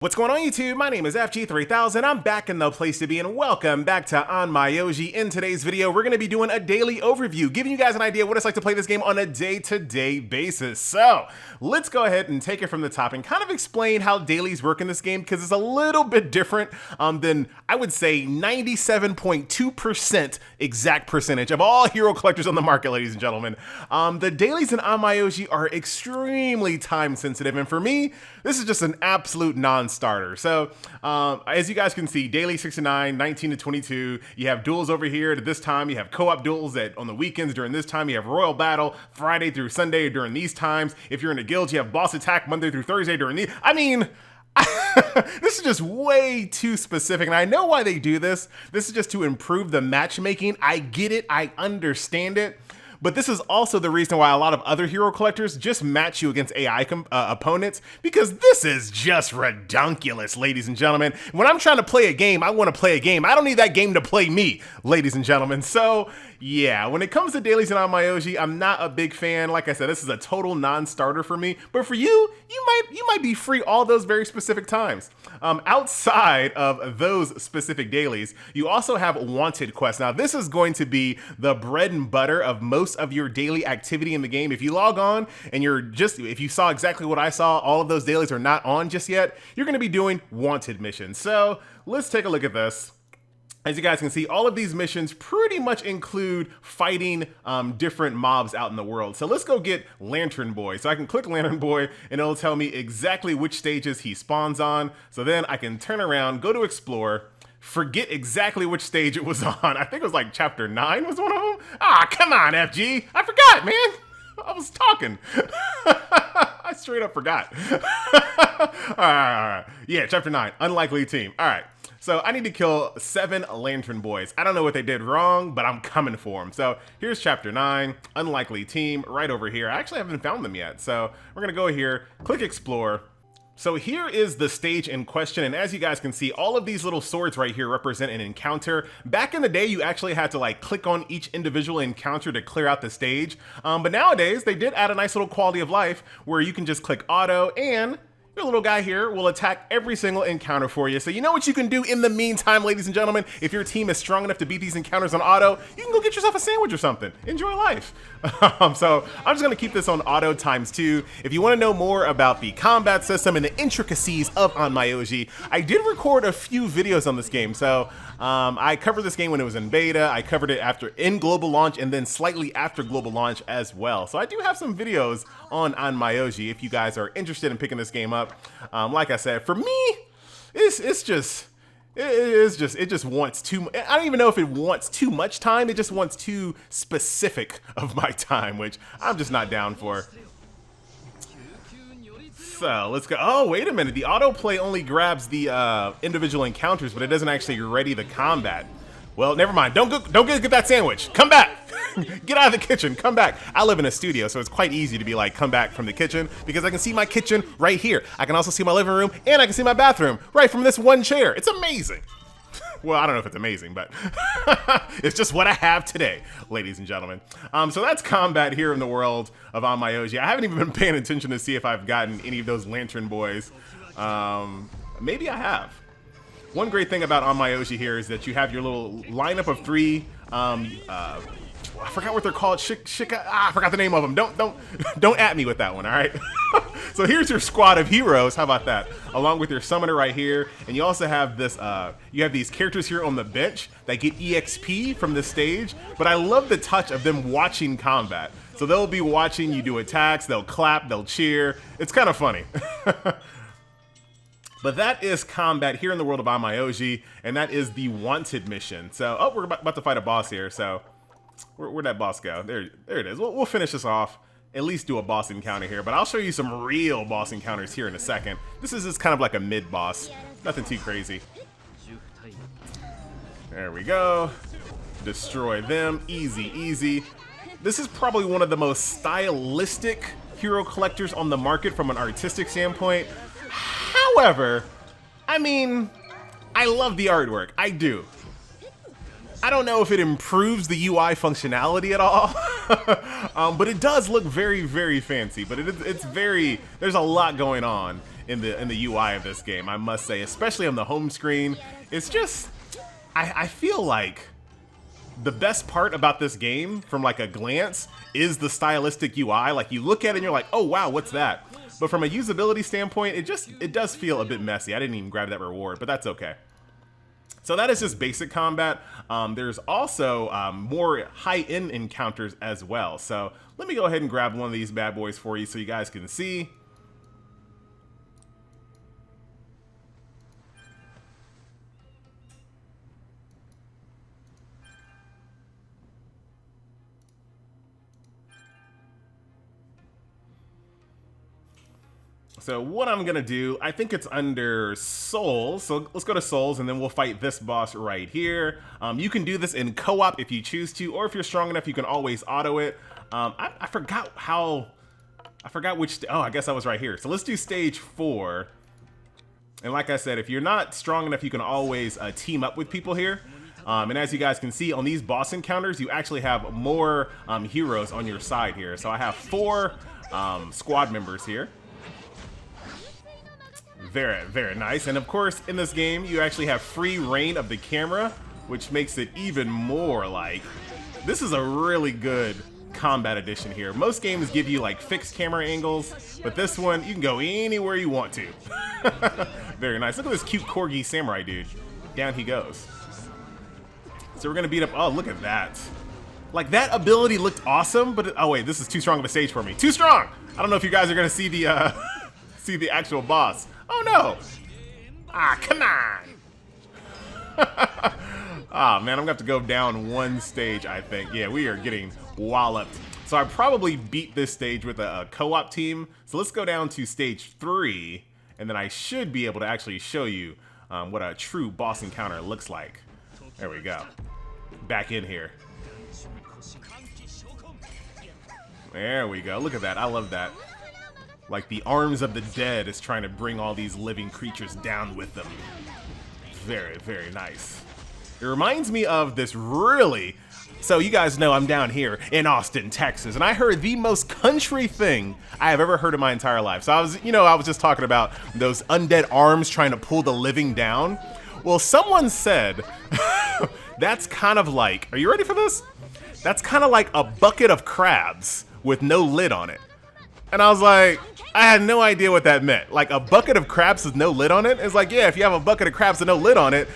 What's going on YouTube? My name is FG3000. I'm back in the place to be and welcome back to Onmyoji. In today's video, we're going to be doing a daily overview, giving you guys an idea what it's like to play this game on a day-to-day basis. So let's go ahead and take it from the top and kind of explain how dailies work in this game, because it's a little bit different than, I would say, 97.2% exact percentage of all hero collectors on the market, ladies and gentlemen. The dailies in Onmyoji are extremely time sensitive, and for me, this is just an absolute non-starter. So as you guys can see, daily 69, 19 to 22, you have duels over here at this time, you have co-op duels on the weekends during this time, you have royal battle Friday through Sunday during these times. If you're in a guild, you have boss attack Monday through Thursday during these. I mean, this is just way too specific, and I know why they do this. This is just to improve the matchmaking. I get it, I understand it. But this is also the reason why a lot of other hero collectors just match you against AI opponents, because this is just redunculous, ladies and gentlemen. When I'm trying to play a game, I want to play a game. I don't need that game to play me, ladies and gentlemen. So yeah, when it comes to dailies in Onmyoji, I'm not a big fan. Like I said, this is a total non-starter for me. But for you, you might be free all those very specific times. Outside of those specific dailies, you also have wanted quests. Now, this is going to be the bread and butter of most of your daily activity in the game. If you log on and if you saw exactly what I saw, all of those dailies are not on just yet, you're going to be doing wanted missions. So let's take a look at this. As you guys can see, all of these missions pretty much include fighting different mobs out in the world. So let's go get Lantern Boy. So I can click Lantern Boy and it'll tell me exactly which stages he spawns on. So then I can turn around, go to explore, forget exactly which stage it was on. I think it was like chapter 9 was one of them. Ah, come on, FG. I forgot, man. I was talking. I straight up forgot. All right. Yeah, chapter 9, unlikely team. All right. So I need to kill 7 Lantern Boys. I don't know what they did wrong, but I'm coming for them. So here's chapter 9, unlikely team, right over here. I actually haven't found them yet. So we're gonna go here, click explore. So here is the stage in question, and as you guys can see, all of these little swords right here represent an encounter. Back in the day, you actually had to like click on each individual encounter to clear out the stage. But nowadays, they did add a nice little quality of life where you can just click auto and your little guy here will attack every single encounter for you. So you know what you can do in the meantime, ladies and gentlemen. If your team is strong enough to beat these encounters on auto, you can go get yourself a sandwich or something. Enjoy life. So I'm just gonna keep this on auto ×2. If you wanna know more about the combat system and the intricacies of Onmyoji, I did record a few videos on this game. So I covered this game when it was in beta. I covered it in global launch and then slightly after global launch as well. So I do have some videos on Onmyoji if you guys are interested in picking this game up. Like I said, for me, it just wants too. I don't even know if it wants too much time. It just wants too specific of my time, which I'm just not down for. So let's go. Oh, wait a minute. The autoplay only grabs the individual encounters, but it doesn't actually ready the combat. Well, never mind. Don't get that sandwich. Come back. Get out of the kitchen. Come back. I live in a studio, so it's quite easy to be like, come back from the kitchen, because I can see my kitchen right here. I can also see my living room, and I can see my bathroom right from this one chair. It's amazing. Well, I don't know if it's amazing, but it's just what I have today, ladies and gentlemen. So that's combat here in the world of Onmyoji. I haven't even been paying attention to see if I've gotten any of those Lantern Boys. Maybe I have. One great thing about Onmyoji here is that you have your little lineup of 3. I forgot what they're called. I forgot the name of them. Don't at me with that one. All right. So here's your squad of heroes. How about that? Along with your summoner right here, and you also have this. You have these characters here on the bench that get EXP from this stage. But I love the touch of them watching combat. So they'll be watching you do attacks. They'll clap. They'll cheer. It's kind of funny. But that is combat here in the world of Onmyoji, and that is the wanted mission. So, oh, we're about to fight a boss here. So, where'd that boss go? There it is. We'll finish this off. At least do a boss encounter here, but I'll show you some real boss encounters here in a second. This is just kind of like a mid boss. Nothing too crazy. There we go. Destroy them. Easy, easy. This is probably one of the most stylistic hero collectors on the market from an artistic standpoint. However, I mean, I love the artwork. I do. I don't know if it improves the UI functionality at all, but it does look very, very fancy. But it's very, there's a lot going on in the UI of this game, I must say, especially on the home screen. It's just, I feel like the best part about this game from like a glance is the stylistic UI. Like you look at it and you're like, oh wow, what's that? But from a usability standpoint, it does feel a bit messy. I didn't even grab that reward, but that's okay. So that is just basic combat. There's also more high-end encounters as well. So let me go ahead and grab one of these bad boys for you so you guys can see. So what I'm gonna do, I think it's under Souls. So let's go to Souls and then we'll fight this boss right here. You can do this in co-op if you choose to, or if you're strong enough, you can always auto it. I forgot which, oh, I guess I was right here. So let's do stage 4. And like I said, if you're not strong enough, you can always team up with people here. And as you guys can see on these boss encounters, you actually have more heroes on your side here. So I have 4 squad members here. Very, very nice. And of course, in this game, you actually have free reign of the camera, which makes it even more like, this is a really good combat edition here. Most games give you like fixed camera angles, but this one, you can go anywhere you want to. Very nice. Look at this cute corgi samurai dude. Down he goes. So we're gonna beat up, oh, look at that. Like that ability looked awesome, but, oh wait, this is too strong of a stage for me. Too strong! I don't know if you guys are gonna see the, see the actual boss. Oh no! Ah, come on! Ah, man, I'm gonna have to go down one stage, I think. Yeah, we are getting walloped. So I probably beat this stage with a co-op team. So let's go down to stage 3, and then I should be able to actually show you what a true boss encounter looks like. There we go. Back in here. There we go. Look at that. I love that. Like the arms of the dead is trying to bring all these living creatures down with them. Very, very nice. It reminds me of this really... So you guys know I'm down here in Austin, Texas, and I heard the most country thing I have ever heard in my entire life. So I was just talking about those undead arms trying to pull the living down. Well, someone said that's kind of like, are you ready for this? That's kind of like a bucket of crabs with no lid on it. And I was like, I had no idea what that meant. Like a bucket of crabs with no lid on it? It's like, yeah, if you have a bucket of crabs with no lid on it,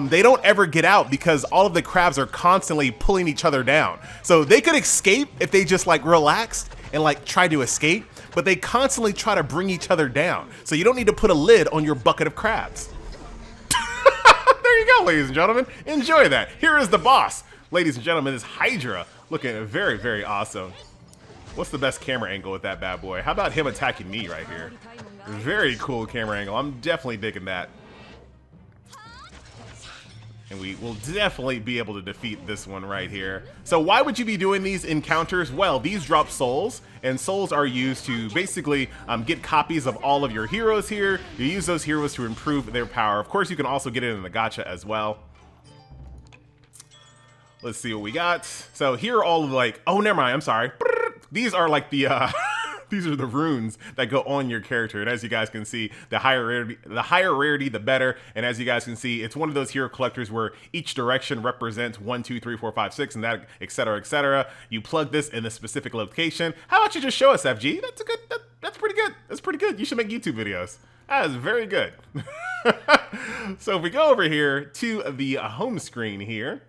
they don't ever get out because all of the crabs are constantly pulling each other down. So they could escape if they just like relaxed and like try to escape, but they constantly try to bring each other down. So you don't need to put a lid on your bucket of crabs. There you go, ladies and gentlemen. Enjoy that. Here is the boss. Ladies and gentlemen, this Hydra looking very, very awesome. What's the best camera angle with that bad boy? How about him attacking me right here? Very cool camera angle. I'm definitely digging that. And we will definitely be able to defeat this one right here. So why would you be doing these encounters? Well, these drop souls, and souls are used to basically get copies of all of your heroes here. You use those heroes to improve their power. Of course, you can also get it in the gacha as well. Let's see what we got. So here are all of like, oh, never mind, I'm sorry. These are like the, these are the runes that go on your character. And as you guys can see, the higher rarity, the better. And as you guys can see, it's one of those hero collectors where each direction represents 1, 2, 3, 4, 5, 6, and that, etc., etc. You plug this in a specific location. How about you just show us, FG? That's a good, that's pretty good. That's pretty good. You should make YouTube videos. That is very good. So if we go over here to the home screen here,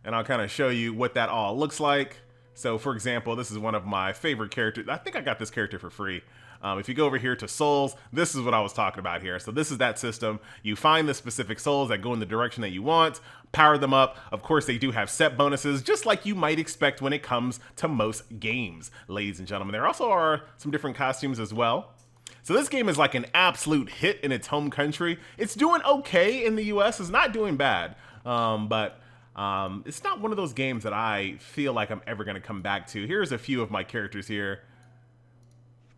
and I'll kind of show you what that all looks like. So for example, this is one of my favorite characters. I think I got this character for free. If you go over here to souls, this is what I was talking about here. So this is that system. You find the specific souls that go in the direction that you want, power them up. Of course, they do have set bonuses, just like you might expect when it comes to most games, ladies and gentlemen. There also are some different costumes as well. So this game is like an absolute hit in its home country. It's doing okay in the US. It's not doing bad, but it's not one of those games that I feel like I'm ever going to come back to. Here's a few of my characters here.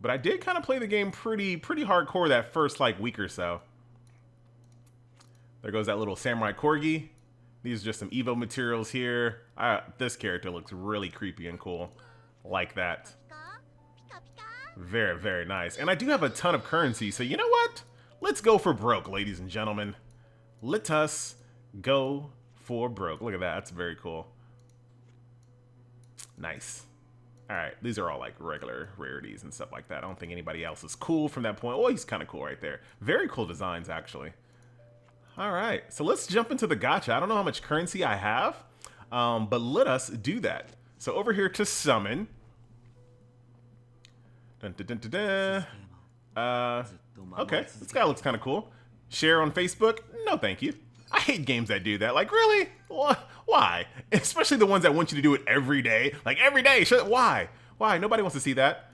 But I did kind of play the game pretty hardcore that first like week or so. There goes that little samurai corgi. These are just some Evo materials here. This character looks really creepy and cool. Like that. Very, very nice. And I do have a ton of currency, so you know what? Let's go for broke, ladies and gentlemen. Let us go for broke. Look at that. That's very cool. Nice. All right. These are all like regular rarities and stuff like that. I don't think anybody else is cool from that point. Oh, he's kind of cool right there. Very cool designs, actually. All right. So let's jump into the gacha. I don't know how much currency I have, but let us do that. So over here to summon. Dun, dun, dun, dun, dun. Okay, this guy looks kind of cool. Share on Facebook? No, thank you. I hate games that do that. Like, really? Why? Especially the ones that want you to do it every day. Like, every day. Why? Why? Nobody wants to see that.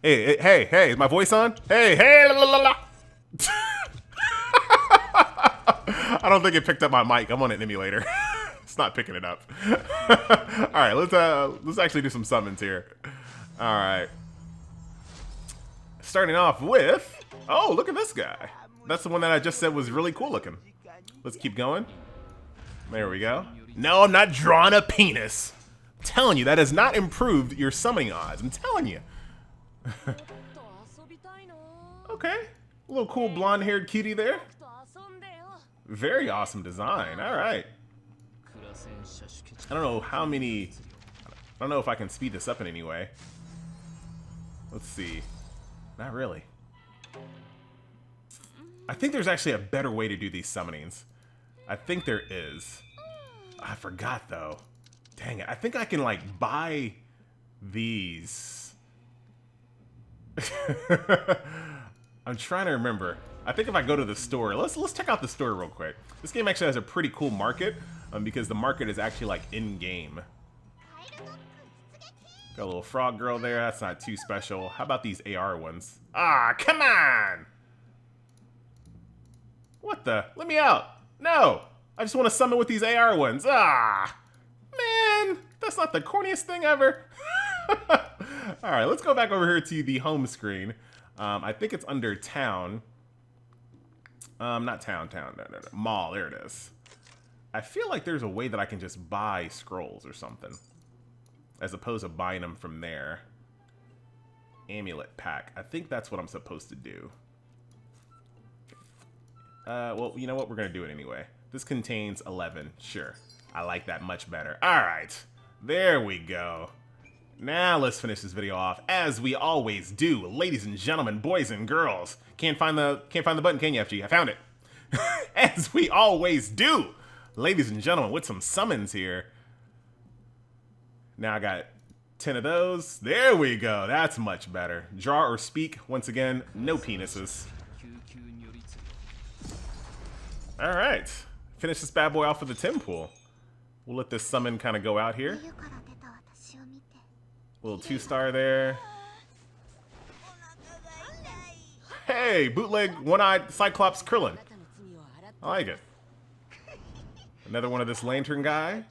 Hey, is my voice on? Hey, la, la, la. I don't think it picked up my mic. I'm on an emulator. It's not picking it up. All right, let's actually do some summons here. All right. Starting off with, oh, look at this guy. That's the one that I just said was really cool looking. Let's keep going. There we go. No, I'm not drawing a penis. I'm telling you, that has not improved your summoning odds. I'm telling you. Okay. A little cool blonde-haired cutie there. Very awesome design. All right. I don't know how many... I don't know if I can speed this up in any way. Let's see. Not really. I think there's actually a better way to do these summonings. I think there is. I forgot though. Dang it. I think I can like buy these. I'm trying to remember. I think if I go to the store, let's check out the store real quick. This game actually has a pretty cool market because the market is actually like in game. Got a little frog girl there. That's not too special. How about these AR ones? Ah, come on! What the? Let me out! No! I just want to summon with these AR ones. Ah! Man! That's not the corniest thing ever. Alright, let's go back over here to the home screen. I think it's under town. Not town. No. Mall, there it is. I feel like there's a way that I can just buy scrolls or something, as opposed to buying them from there. Amulet pack. I think that's what I'm supposed to do. Well, you know what? We're going to do it anyway. This contains 11. Sure. I like that much better. All right. There we go. Now let's finish this video off as we always do. Ladies and gentlemen, boys and girls. Can't find the button, can you, FG? I found it. As we always do. Ladies and gentlemen, with some summons here. Now I got 10 of those. There we go. That's much better. Draw or speak. Once again, no penises. All right. Finish this bad boy off with the Tim pool. We'll let this summon kind of go out here. Little 2-star there. Hey, bootleg one-eyed Cyclops Krillin. I like it. Another one of this lantern guy.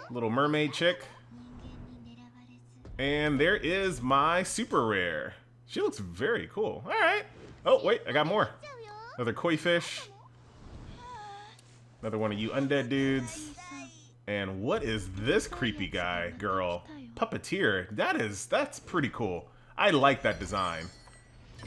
Little mermaid chick. And there is my super rare. She looks very cool. All right. Oh, wait, I got more. Another koi fish. Another one of you undead dudes. And what is this creepy guy, girl? Puppeteer. That's pretty cool. I like that design.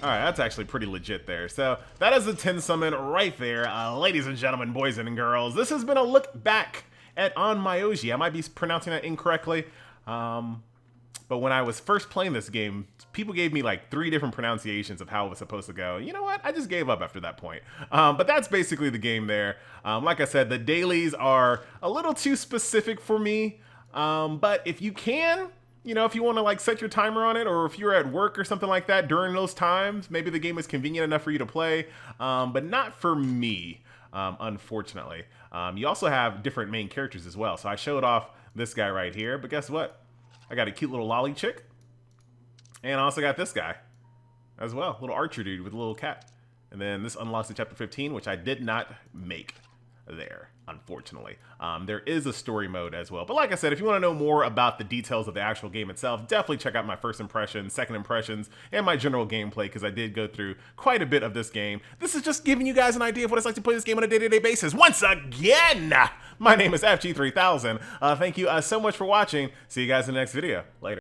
All right, that's actually pretty legit there. So that is the 10 summon right there. Ladies and gentlemen, boys and girls, this has been a look back at Onmyoji. I might be pronouncing that incorrectly. But when I was first playing this game, people gave me like 3 different pronunciations of how it was supposed to go. You know what? I just gave up after that point. But that's basically the game there. Like I said, the dailies are a little too specific for me. But if you can, you know, if you want to like set your timer on it, or if you're at work or something like that during those times, maybe the game is convenient enough for you to play. But not for me, unfortunately. You also have different main characters as well. So I showed off this guy right here, but guess what? I got a cute little lolly chick. And I also got this guy as well. Little archer dude with a little cat. And then this unlocks the chapter 15, which I did not make there, unfortunately. There is a story mode as well. But like I said, if you want to know more about the details of the actual game itself, definitely check out my first impressions, second impressions, and my general gameplay, because I did go through quite a bit of this game. This is just giving you guys an idea of what it's like to play this game on a day-to-day basis. Once again, my name is FG3000. Thank you so much for watching. See you guys in the next video. Later.